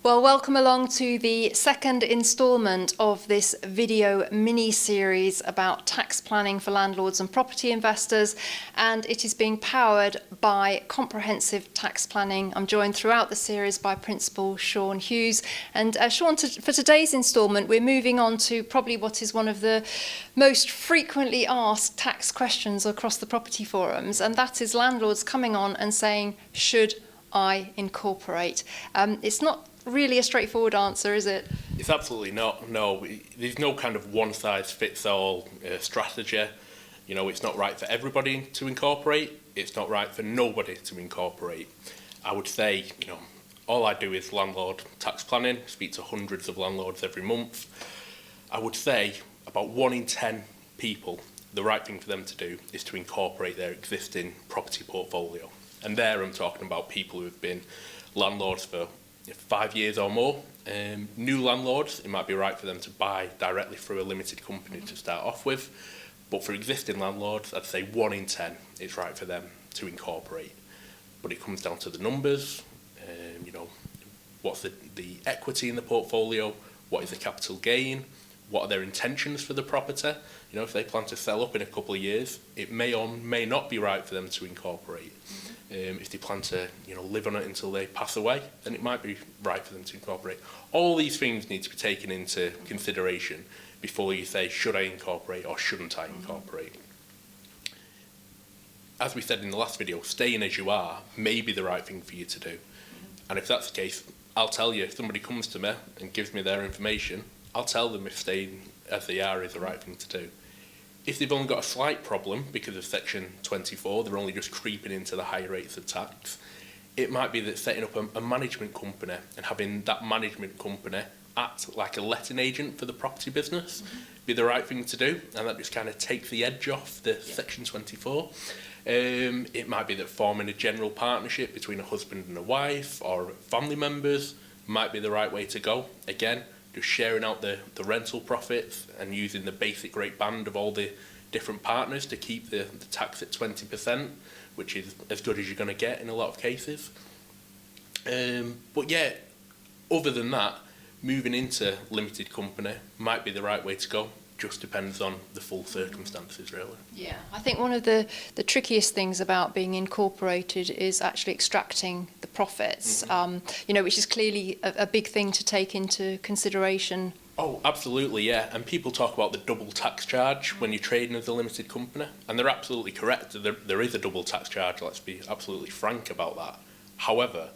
Well, welcome along to the second instalment of this video mini-series about tax planning for landlords and property investors, and it is being powered by comprehensive tax planning. I'm joined throughout the series by Principal Sean Hughes. And Sean, for today's instalment, we're moving on to probably what is one of the most frequently asked tax questions across the property forums, and that is landlords coming on and saying, should I incorporate? It's not really a straightforward answer, is it? It's absolutely not. No, there's no kind of one-size-fits-all strategy. You know, it's not right for everybody to incorporate. It's not right for nobody to incorporate. I would say, you know, all I do is landlord tax planning, speak to hundreds of landlords every month. I would say about 1 in 10 people, the right thing for them to do is to incorporate their existing property portfolio. And there I'm talking about people who have been landlords for 5 years or more. New landlords, it might be right for them to buy directly through a limited company to start off with. But for existing landlords, I'd say 1 in 10, it's right for them to incorporate. But it comes down to the numbers, you know, what's the equity in the portfolio, what is the capital gain, what are their intentions for the property. You know, if they plan to sell up in a couple of years, it may or may not be right for them to incorporate. If they plan to, you know, live on it until they pass away, then it might be right for them to incorporate. All these things need to be taken into consideration before you say, should I incorporate or shouldn't I incorporate? As we said in the last video, staying as you are may be the right thing for you to do. And if that's the case, I'll tell you, if somebody comes to me and gives me their information, I'll tell them if staying as they are is the right thing to do. If they've only got a slight problem because of Section 24, they're only just creeping into the higher rates of tax, it might be that setting up a management company and having that management company act like a letting agent for the property business be the right thing to do, and that just kind of takes the edge off the Section 24. It might be that forming a general partnership between a husband and a wife or family members might be the right way to go. Again, just sharing out the rental profits and using the basic rate band of all the different partners to keep the tax at 20%, which is as good as you're going to get in a lot of cases. But yeah, other than that, moving into limited company might be the right way to go. Just depends on the full circumstances, really. Yeah, I think one of the trickiest things about being incorporated is actually extracting the profits, you know, which is clearly a big thing to take into consideration. Oh, absolutely, yeah. And people talk about the double tax charge when you're trading as a limited company, and they're absolutely correct. There is a double tax charge, let's be absolutely frank about that. However,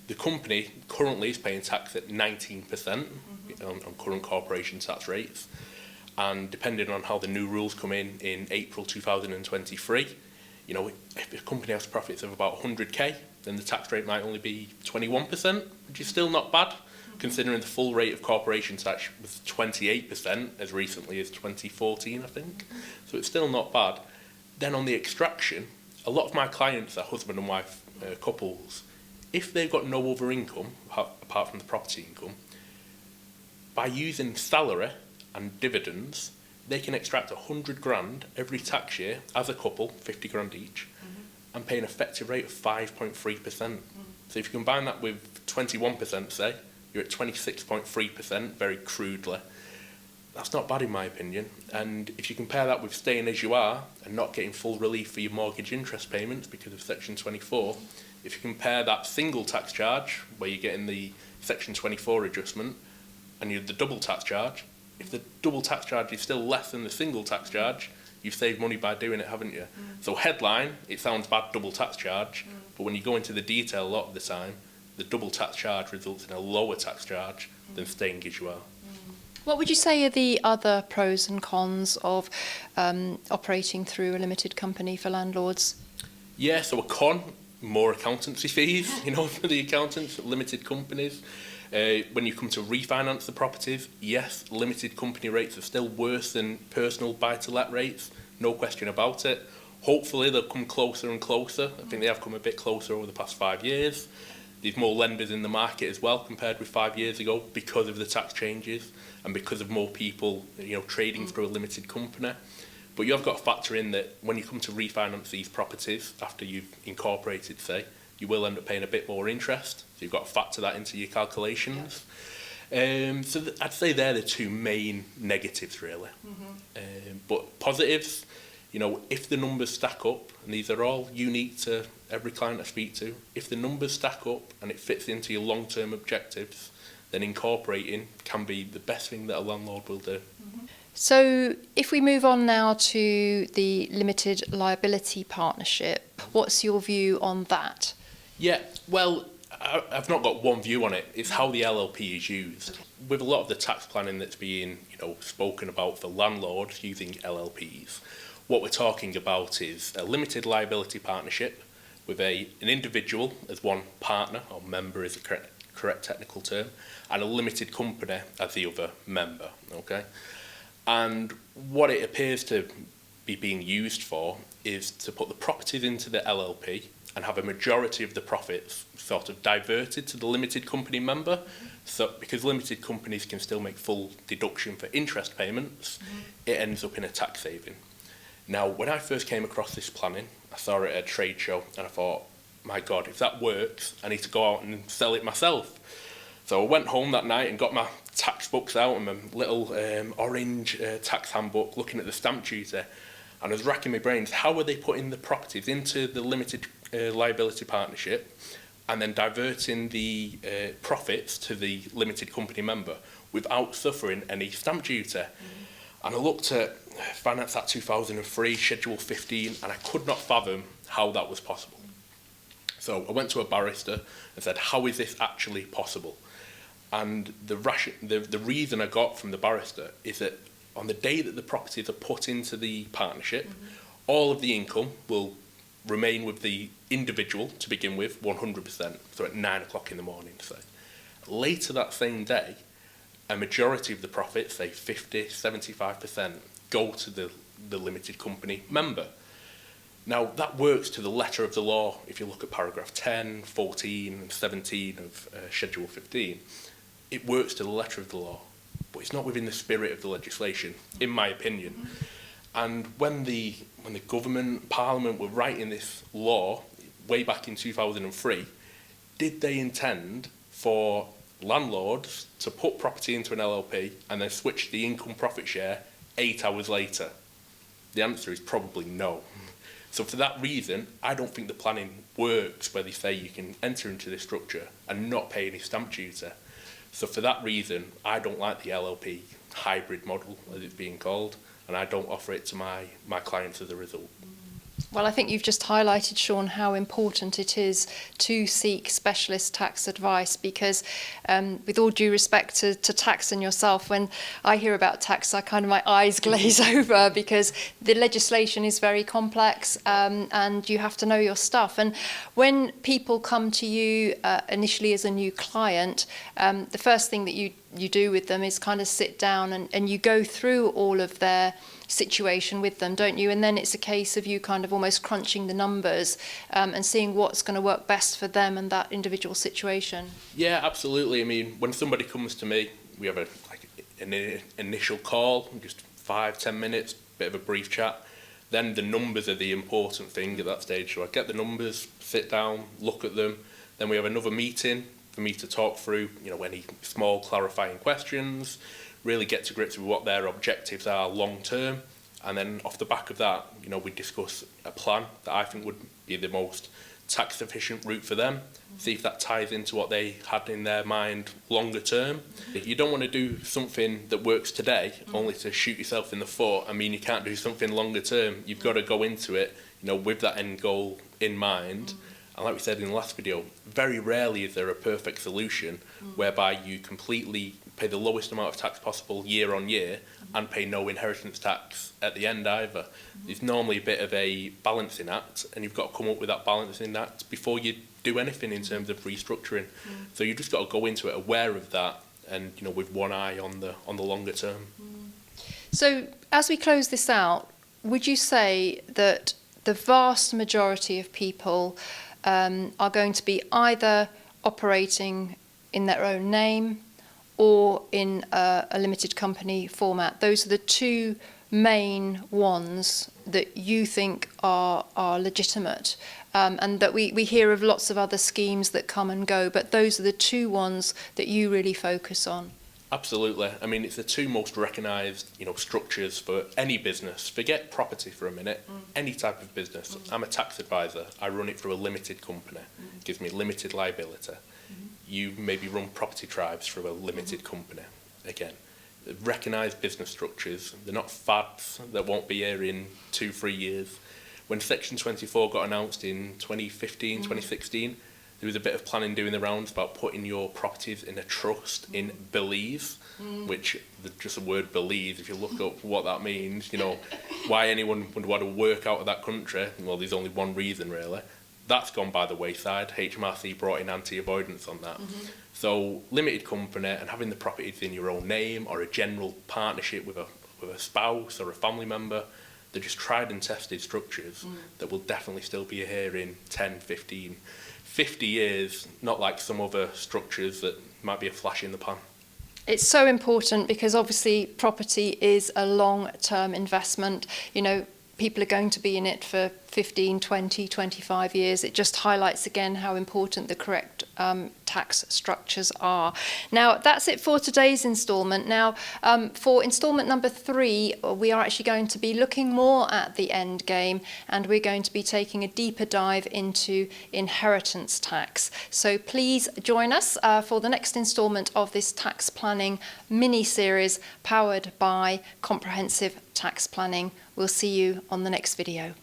the company currently is paying tax at 19% on current corporation tax rates. And depending on how the new rules come in April 2023, you know, if a company has profits of about 100k, then the tax rate might only be 21%, which is still not bad, considering the full rate of corporation tax was 28% as recently as 2014, I think. So it's still not bad. Then on the extraction, a lot of my clients are husband and wife couples. If they've got no other income, apart from the property income, by using salary and dividends, they can extract 100 grand every tax year as a couple, 50 grand each, and pay an effective rate of 5.3%. So if you combine that with 21%, say, you're at 26.3%, very crudely. That's not bad in my opinion. And if you compare that with staying as you are and not getting full relief for your mortgage interest payments because of Section 24, if you compare that single tax charge, where you're getting the Section 24 adjustment, and you're the double tax charge, if the double tax charge is still less than the single tax charge, you've saved money by doing it, haven't you? So headline, it sounds bad, double tax charge, but when you go into the detail a lot of the time, the double tax charge results in a lower tax charge than staying as you are. What would you say are the other pros and cons of operating through a limited company for landlords? Yeah, so a con, more accountancy fees, you know, for the accountants, limited companies. When you come to refinance the properties, yes, limited company rates are still worse than personal buy-to-let rates, no question about it. Hopefully they'll come closer and closer. I think they have come a bit closer over the past 5 years. There's more lenders in the market as well compared with 5 years ago because of the tax changes and because of more people, you know, trading through a limited company. But you have got to factor in that when you come to refinance these properties after you've incorporated, say, you will end up paying a bit more interest. So you've got to factor that into your calculations. So I'd say they're the two main negatives, really. But positives, you know, if the numbers stack up, and these are all unique to every client I speak to, if the numbers stack up and it fits into your long-term objectives, then incorporating can be the best thing that a landlord will do. So if we move on now to the limited liability partnership, what's your view on that? Yeah, well, I've not got one view on it. It's how the LLP is used. With a lot of the tax planning that's being, spoken about for landlords using LLPs, what we're talking about is a limited liability partnership with an individual as one partner, or member is the correct technical term, and a limited company as the other member, okay? And what it appears to be being used for is to put the properties into the LLP and have a majority of the profits sort of diverted to the limited company member. So because limited companies can still make full deduction for interest payments, it ends up in a tax saving. Now, when I first came across this planning, I saw it at a trade show and I thought, my God, if that works, I need to go out and sell it myself. So I went home that night and got my tax books out and my little orange tax handbook, looking at the stamp duty, and I was racking my brains, how are they putting the properties into the limited liability partnership and then diverting the profits to the limited company member without suffering any stamp duty? And I looked at Finance Act 2003, Schedule 15, and I could not fathom how that was possible. So I went to a barrister and said, how is this actually possible? And the reason I got from the barrister is that on the day that the properties are put into the partnership, all of the income will remain with the individual to begin with, 100%, so at 9 o'clock in the morning, say. Later that same day, a majority of the profits, say 50, 75%, go to the limited company member. Now, that works to the letter of the law. If you look at paragraph 10, 14 and 17 of Schedule 15, it works to the letter of the law, but it's not within the spirit of the legislation, in my opinion. And when the government, Parliament were writing this law way back in 2003, did they intend for landlords to put property into an LLP and then switch the income profit share 8 hours later? The answer is probably no. So for that reason, I don't think the planning works where they say you can enter into this structure and not pay any stamp duty. So for that reason, I don't like the LLP hybrid model, as it's being called, and I don't offer it to my clients as a result. Well, I think you've just highlighted, Sean, how important it is to seek specialist tax advice because, with all due respect to tax and yourself, when I hear about tax, my eyes glaze over because the legislation is very complex and you have to know your stuff. And when people come to you initially as a new client, the first thing that you do with them is kind of sit down and you go through all of their situation with them, don't you? And then it's a case of you kind of almost crunching the numbers and seeing what's going to work best for them and that individual situation. Yeah, absolutely. I mean, when somebody comes to me, we have an initial call, just 5-10 minutes, bit of a brief chat. Then the numbers are the important thing at that stage. So I get the numbers, sit down, look at them. Then we have another meeting for me to talk through, any small clarifying questions, really get to grips with what their objectives are long term, and then off the back of that, we discuss a plan that I think would be the most tax efficient route for them, see if that ties into what they had in their mind longer term. You don't want to do something that works today only to shoot yourself in the foot. I mean, you can't do something longer term. You've got to go into it, with that end goal in mind. And like we said in the last video, very rarely is there a perfect solution whereby you completely pay the lowest amount of tax possible year on year and pay no inheritance tax at the end either. There's normally a bit of a balancing act, and you've got to come up with that balancing act before you do anything in terms of restructuring. So you've just got to go into it aware of that and with one eye on the longer term. So as we close this out, would you say that the vast majority of people are going to be either operating in their own name or in a limited company format? Those are the two main ones that you think are legitimate, and that we hear of lots of other schemes that come and go, but those are the two ones that you really focus on. Absolutely. I mean, it's the two most recognised, structures for any business. Forget property for a minute. Any type of business. I'm a tax advisor. I run it through a limited company. It gives me limited liability. You maybe run property tribes through a limited company. Again, recognised business structures. They're not fads that won't be here in 2-3 years. When Section 24 got announced in 2015, 2016, there was a bit of planning doing the rounds about putting your properties in a trust in Belize, which just the word Belize, if you look up what that means, why anyone would want to work out of that country, well, there's only one reason really. That's gone by the wayside. HMRC brought in anti-avoidance on that. So limited company and having the properties in your own name or a general partnership with a spouse or a family member, they're just tried and tested structures that will definitely still be here in 10, 15, 50 years, not like some other structures that might be a flash in the pan. It's so important because obviously property is a long-term investment. People are going to be in it for 15, 20, 25 years. It just highlights again how important the correct tax structures are. Now, that's it for today's instalment. Now, for instalment number 3, we are actually going to be looking more at the end game, and we're going to be taking a deeper dive into inheritance tax. So please join us for the next instalment of this tax planning mini-series powered by Comprehensive Tax Planning. We'll see you on the next video.